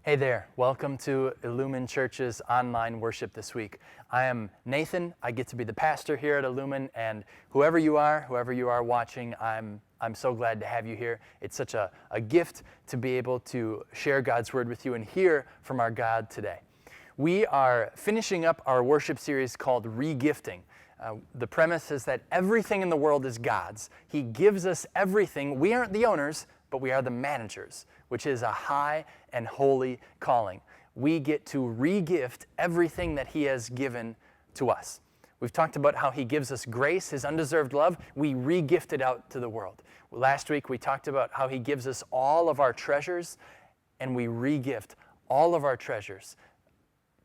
Hey there, welcome to Illumin Church's online worship this week. I am Nathan, I get to be the pastor here at Illumin, and whoever you are watching, I'm so glad to have you here. It's such a gift to be able to share God's word with you and hear from our God today. We are finishing up our worship series called Regifting. The premise is that everything in the world is God's. He gives us everything. We aren't the owners, but we are the managers, which is a high and holy calling. We get to re-gift everything that He has given to us. We've talked about how He gives us grace, His undeserved love. We re-gift it out to the world. Last week we talked about how He gives us all of our treasures, and we re-gift all of our treasures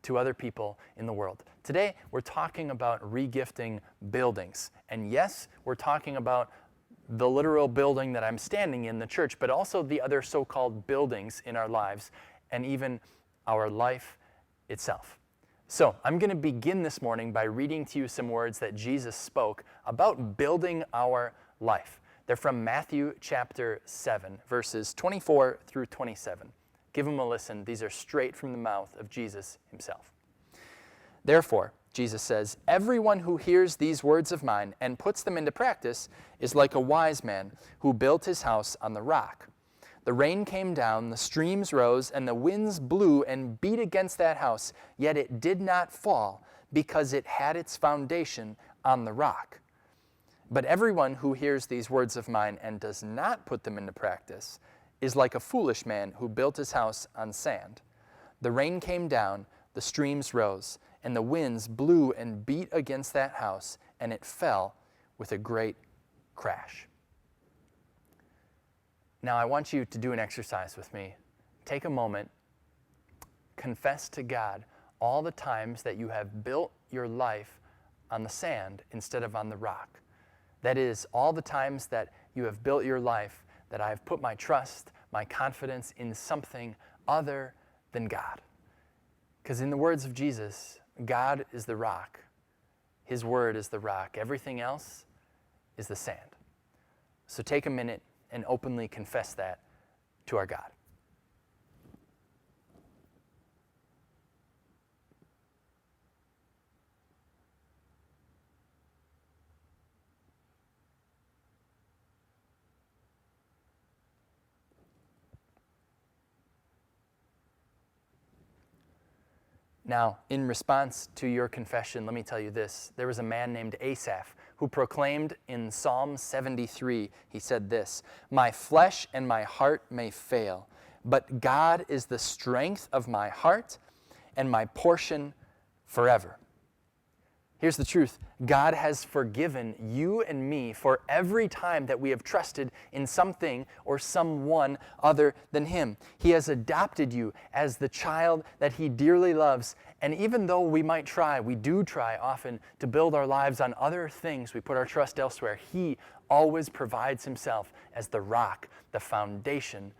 to other people in the world. Today we're talking about re-gifting buildings. And yes, we're talking about the literal building that I'm standing in, the church, but also the other so-called buildings in our lives and even our life itself. So I'm going to begin this morning by reading to you some words that Jesus spoke about building our life. They're from Matthew chapter 7, verses 24 through 27. Give them a listen. These are straight from the mouth of Jesus Himself. Therefore, Jesus says, "Everyone who hears these words of mine and puts them into practice is like a wise man who built his house on the rock. The rain came down, the streams rose, and the winds blew and beat against that house, yet it did not fall, because it had its foundation on the rock. But everyone who hears these words of mine and does not put them into practice is like a foolish man who built his house on sand. The rain came down, the streams rose, and the winds blew and beat against that house, and it fell with a great crash." Now I want you to do an exercise with me. Take a moment, confess to God all the times that you have built your life on the sand instead of on the rock. That is, all the times that you have built your life that I have put my trust, my confidence in something other than God. Because in the words of Jesus, God is the rock. His word is the rock. Everything else is the sand. So take a minute and openly confess that to our God. Now, in response to your confession, let me tell you this. There was a man named Asaph who proclaimed in Psalm 73, he said this, "My flesh and my heart may fail, but God is the strength of my heart and my portion forever." Here's the truth. God has forgiven you and me for every time that we have trusted in something or someone other than Him. He has adopted you as the child that He dearly loves. And even though we do try often to build our lives on other things, we put our trust elsewhere, He always provides Himself as the rock, the foundation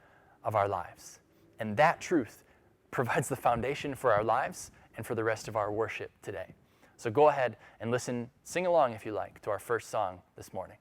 of our lives. And that truth provides the foundation for our lives and for the rest of our worship today. So go ahead and sing along if you like, to our first song this morning.